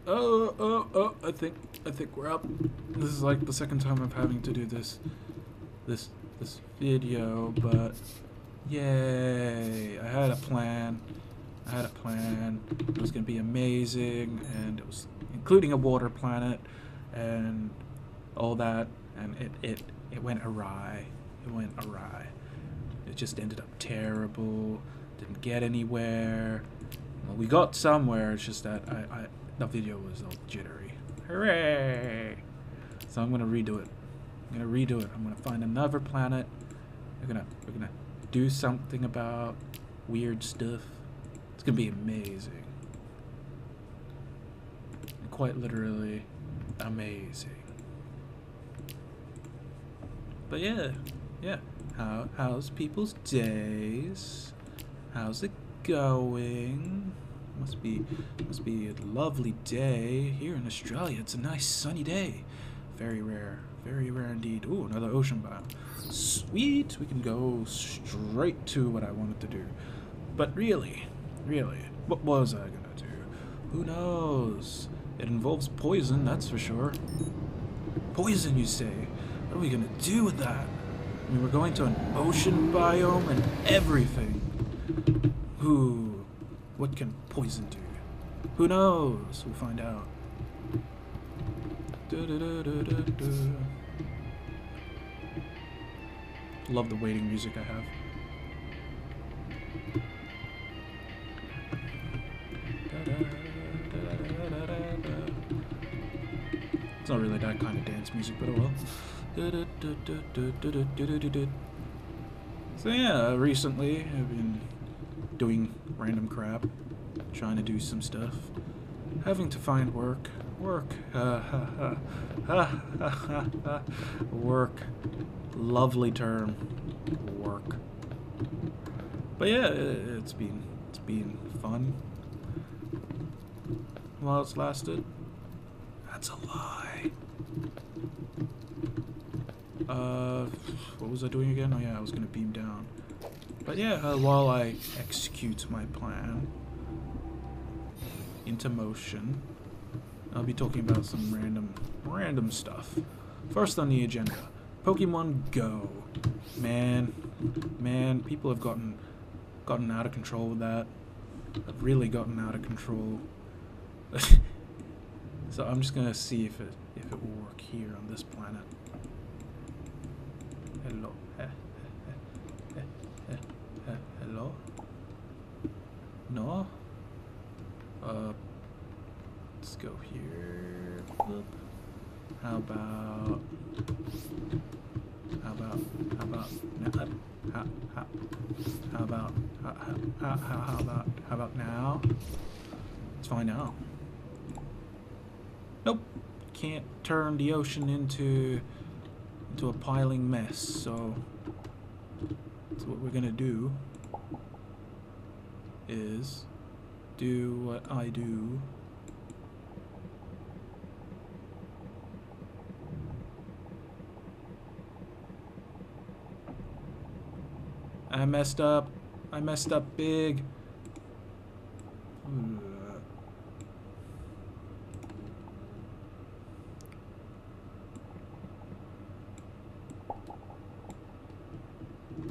I think we're up. This is like the second time I'm having to do this video, but yay! I had a plan. It was gonna be amazing, and it was including a water planet and all that, and it went awry. It just ended up terrible. Didn't get anywhere. Well, we got somewhere. It's just that the video was all jittery. Hooray! So I'm gonna redo it. I'm gonna find another planet. We're gonna do something about weird stuff. It's gonna be amazing. Quite literally amazing. But yeah. How's people's days? How's it going? Must be a lovely day here in Australia. It's a nice sunny day. Very rare indeed. Ooh, another ocean biome. Sweet, we can go straight to what I wanted to do. But really, what was I gonna do? Who knows? It involves poison, that's for sure. Poison, you say? What are we gonna do with that? I mean, we're going to an ocean biome and everything. Ooh, what can poison do? Who knows? We'll find out. Love the waiting music I have. It's not really that kind of dance music, but oh well. So yeah, recently I've been doing random crap, trying to do some stuff, having to find work. Work. Lovely term. Work. But yeah, it's been fun while it's lasted. That's a lie. What was I doing again? Oh yeah, I was gonna beam down. But yeah, while I execute my plan into motion, I'll be talking about some random stuff. First on the agenda, Pokemon Go. Man, people have gotten out of control with that. I've really gotten out of control. So I'm just gonna see if it will work here on this planet. Hello. Hello? No? Let's go here. Boop. How about now? Let's find out. Nope. Can't turn the ocean into a piling mess, so what we're gonna do is do what I do. I messed up big.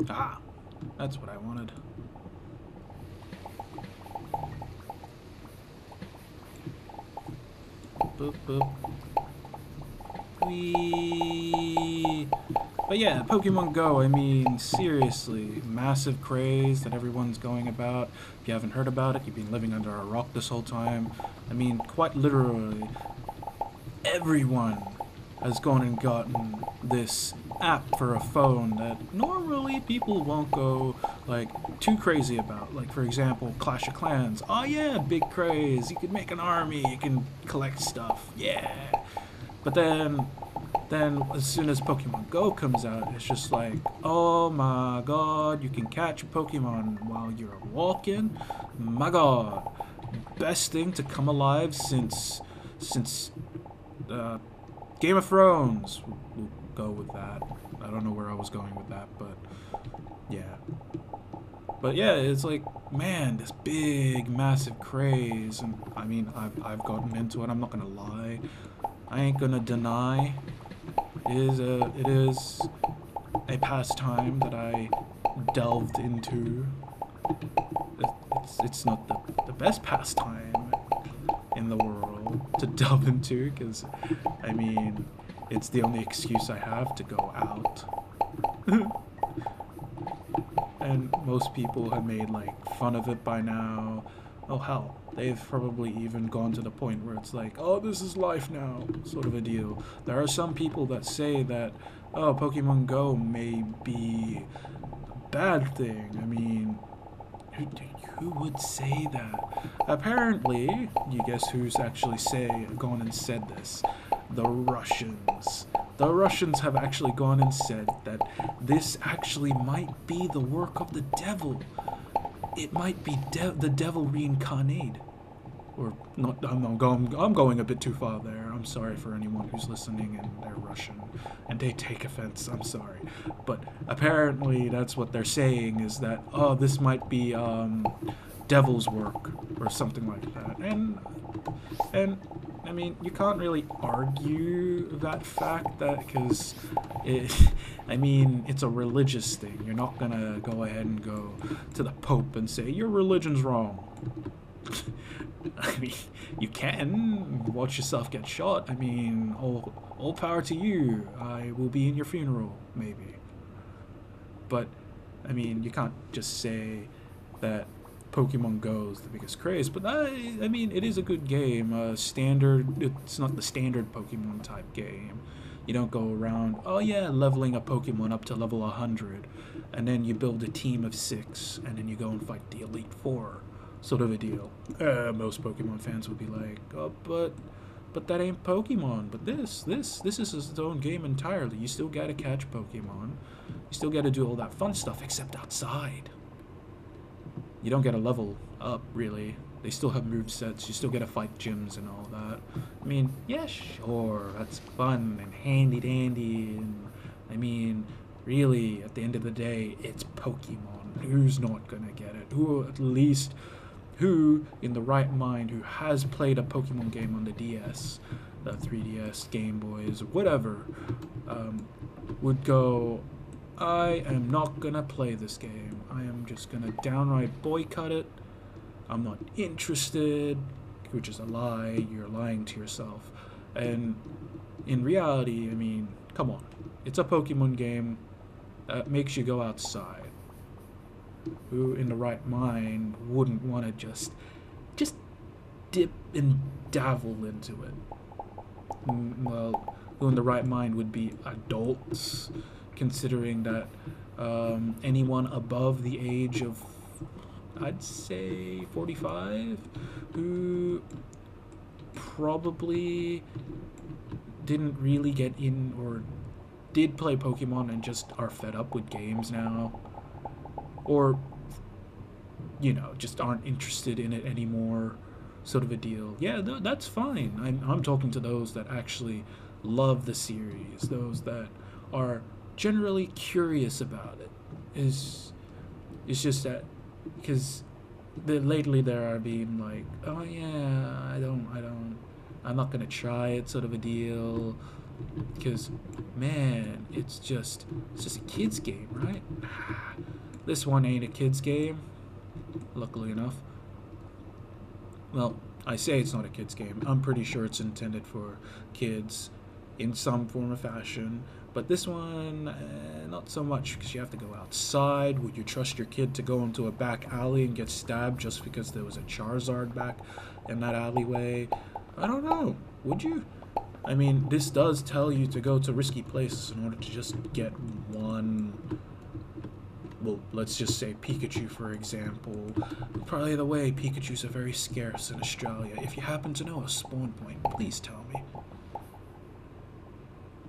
Ah, that's what I wanted. Boop, boop. Whee! But yeah, Pokemon Go, I mean, seriously, massive craze that everyone's going about. If you haven't heard about it, you've been living under a rock this whole time. I mean, quite literally, everyone has gone and gotten this app for a phone that normally people won't go like too crazy about. Like, for example, Clash of Clans. Oh yeah, big craze. You can make an army, you can collect stuff. Yeah. But then as soon as Pokemon Go comes out, it's just like, oh my god, you can catch Pokemon while you're walking. My god, best thing to come alive since Game of Thrones. We'll go with that. I don't know where I was going with that, but yeah. But yeah, it's like, man, this big, massive craze, and I mean, I've gotten into it. I'm not gonna lie. I ain't gonna deny. It is a pastime that I delved into. It's not the best pastime in the world to delve into, because I mean, it's the only excuse I have to go out. And most people have made like fun of it by now. Oh hell, they've probably even gone to the point where it's like, oh, this is life now, sort of a deal. There are some people that say that, oh, Pokemon Go may be a bad thing. I mean, who would say that? Apparently, you guess who's actually gone and said this? The Russians. The Russians have actually gone and said that this actually might be the work of the devil. It might be the devil reincarnated. Or not, I'm going a bit too far there. I'm sorry for anyone who's listening and they're Russian and they take offense. I'm sorry. But apparently that's what they're saying, is that, oh, this might be devil's work or something like that. And I mean, you can't really argue that fact, that because I mean, it's a religious thing. You're not gonna go ahead and go to the Pope and say your religion's wrong. I mean, you can watch yourself get shot. I mean, all power to you. I will be in your funeral, maybe. But I mean, you can't just say that Pokemon Go is the biggest craze. But I mean, it is a good game. Standard. It's not the standard Pokemon type game. You don't go around, oh yeah, leveling a Pokemon up to level 100, and then you build a team of 6, and then you go and fight the Elite Four, sort of a deal. Most Pokemon fans would be like, oh, but that ain't Pokemon. But this is its own game entirely. You still gotta catch Pokemon. You still gotta do all that fun stuff, except outside. You don't get a level up, really. They still have movesets. You still get to fight gyms and all that. I mean, yeah, sure, that's fun and handy-dandy. And I mean, really, at the end of the day, it's Pokemon. Who's not gonna get it? Who, in the right mind, who has played a Pokemon game on the DS, the 3DS, Game Boys, whatever, would go, I am not gonna play this game. I am just gonna downright boycott it. I'm not interested, which is a lie. You're lying to yourself. And in reality, I mean, come on. It's a Pokemon game that makes you go outside. Who in the right mind wouldn't want to just dip and dabble into it? Well, who in the right mind would be adults, considering that anyone above the age of, I'd say 45, who probably didn't really get in, or did play Pokemon and just are fed up with games now, or just aren't interested in it anymore, sort of a deal. Yeah, that's fine. I'm talking to those that actually love the series, those that are generally curious about it. It's just that, because lately there are being like, oh yeah, I'm not gonna try it, sort of a deal, because man, it's just a kid's game, right? This one ain't a kid's game, luckily enough. Well, I say it's not a kid's game. I'm pretty sure it's intended for kids in some form or fashion. But this one, not so much, because you have to go outside. Would you trust your kid to go into a back alley and get stabbed just because there was a Charizard back in that alleyway? I don't know. Would you? I mean, this does tell you to go to risky places in order to just get one. Well, let's just say Pikachu, for example. Probably the way Pikachus are very scarce in Australia. If you happen to know a spawn point, please tell me.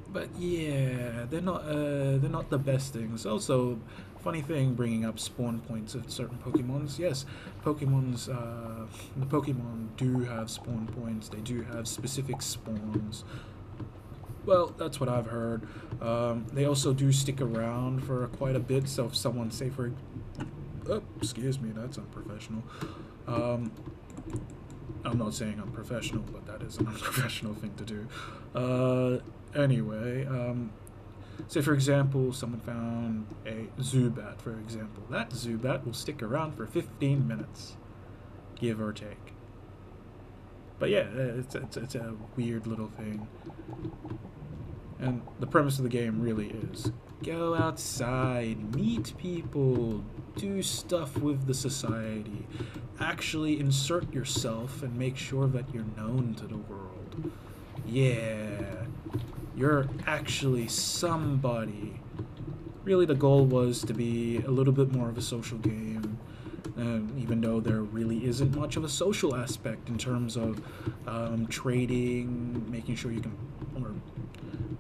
But yeah, they're not the best things. Also, funny thing, bringing up spawn points of certain Pokemons. Yes, the Pokemon do have spawn points. They do have specific spawns. Well, that's what I've heard. They also do stick around for quite a bit. So if someone, say for Oh, excuse me, that's unprofessional. I'm not saying I'm professional, but that is an unprofessional thing to do. Anyway, say for example, someone found a Zubat, for example. That Zubat will stick around for 15 minutes, give or take. But yeah, it's a weird little thing. And the premise of the game really is go outside, meet people, do stuff with the society, actually insert yourself and make sure that you're known to the world. Yeah, you're actually somebody. Really, the goal was to be a little bit more of a social game, even though there really isn't much of a social aspect in terms of trading, making sure you can, or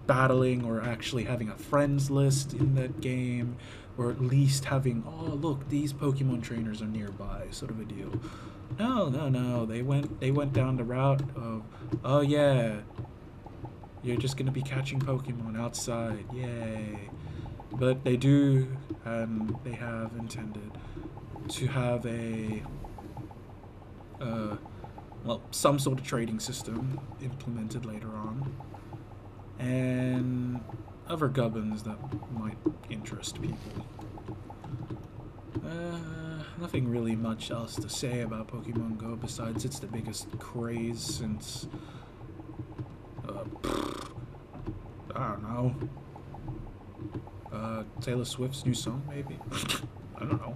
battling, or actually having a friends list in that game, or at least having, oh look, these Pokemon trainers are nearby, sort of a deal. No. They went down the route of, oh yeah, you're just gonna be catching Pokemon outside, yay. But they do, and they have intended to have a, well, some sort of trading system implemented later on, and other gubbins that might interest people. Nothing really much else to say about Pokemon Go besides it's the biggest craze since, I don't know, Taylor Swift's new song, maybe? I don't know.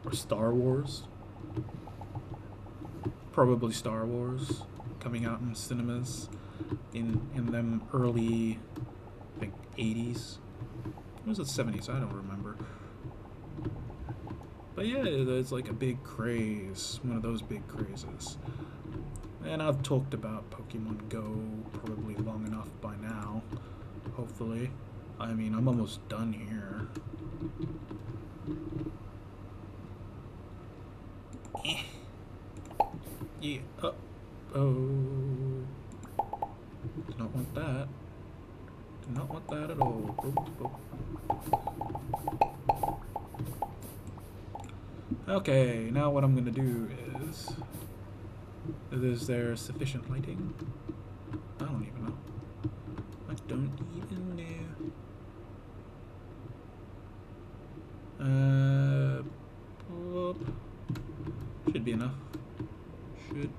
Or Star Wars. Probably Star Wars, coming out in cinemas in them early, I think, 80s. Or was it 70s? I don't remember. But yeah, it's like a big craze, one of those big crazes. And I've talked about Pokemon Go probably long enough by now, hopefully. I mean, I'm almost done here. Yeah. Oh. Did not want that. Did not want that at all. Okay, now what I'm gonna do is there sufficient lighting? I don't even know. I don't even know. Should be enough. Should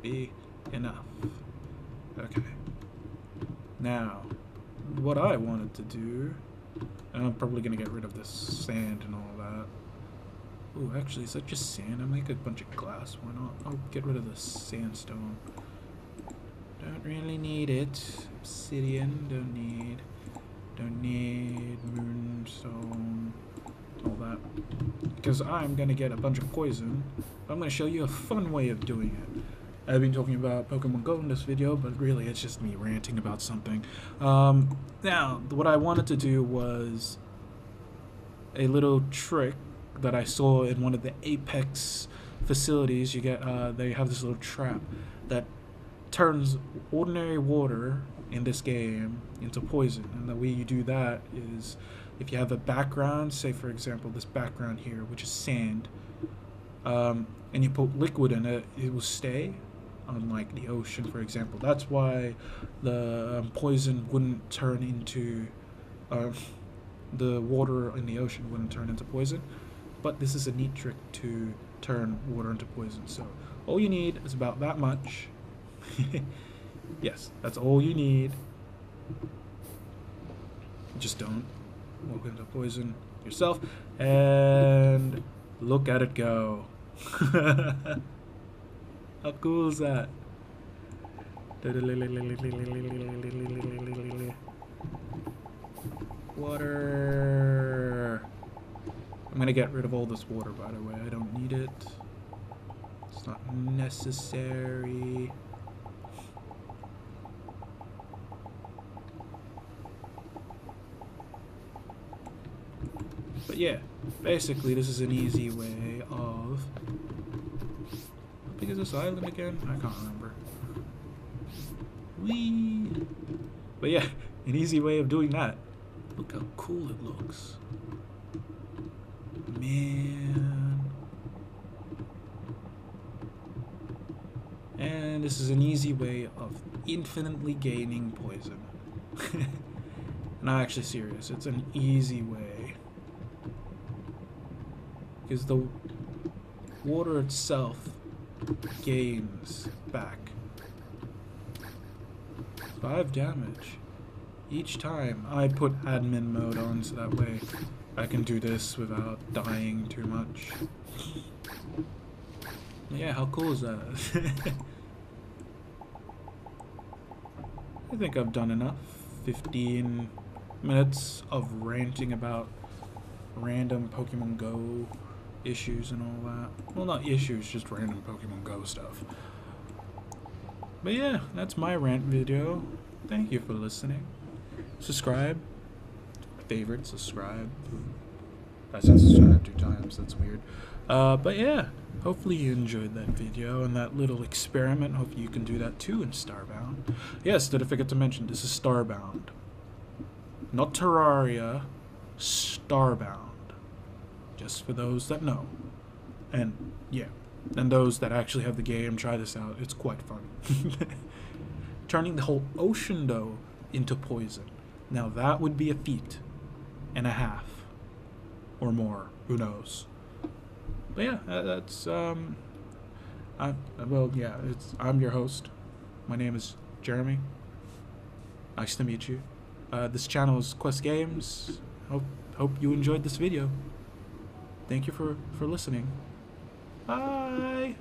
be enough. Okay. Now, what I wanted to do, and I'm probably gonna get rid of this sand and all that. Ooh, actually, is that just sand? I'll make a bunch of glass. Why not? I'll get rid of the sandstone. Don't really need it. Obsidian, don't need moonstone, all that. Because I'm gonna get a bunch of poison. I'm gonna show you a fun way of doing it. I've been talking about Pokemon Go in this video, but really it's just me ranting about something. Now, what I wanted to do was a little trick that I saw in one of the Apex facilities. You get, they have this little trap that turns ordinary water in this game into poison. And the way you do that is if you have a background, say for example this background here, which is sand, and you put liquid in it, it will stay, unlike the ocean, for example. That's why the poison wouldn't turn into, the water in the ocean wouldn't turn into poison. But this is a neat trick to turn water into poison. So all you need is about that much. Yes, that's all you need. Just don't walk into poison yourself. And look at it go. How cool is that? Water. I'm gonna get rid of all this water, by the way. I don't need it. It's not necessary. But yeah, basically this is an easy way of... How big is this island again? I can't remember. Whee! But yeah, an easy way of doing that. Look how cool it looks. Man. And this is an easy way of infinitely gaining poison. Not actually serious, it's an easy way. Because the water itself gains back 5 damage each time I put admin mode on, so that way I can do this without dying too much. Yeah, how cool is that? I think I've done enough. 15 minutes of ranting about random Pokemon Go issues and all that. Well, not issues, just random Pokemon Go stuff. But yeah, that's my rant video. Thank you for listening. Subscribe. Favorite, subscribe. I said subscribe 2 times, that's weird. But yeah, hopefully you enjoyed that video and that little experiment. Hopefully you can do that too in Starbound. Yes, did I forget to mention, this is Starbound. Not Terraria, Starbound. Just for those that know. And yeah, and those that actually have the game, try this out. It's quite fun. Turning the whole ocean, though, into poison. Now that would be a feat and a half. Or more. Who knows? But yeah, that's, I'm your host. My name is Jeremy. Nice to meet you. This channel is Quest Games. Hope you enjoyed this video. Thank you for listening. Bye!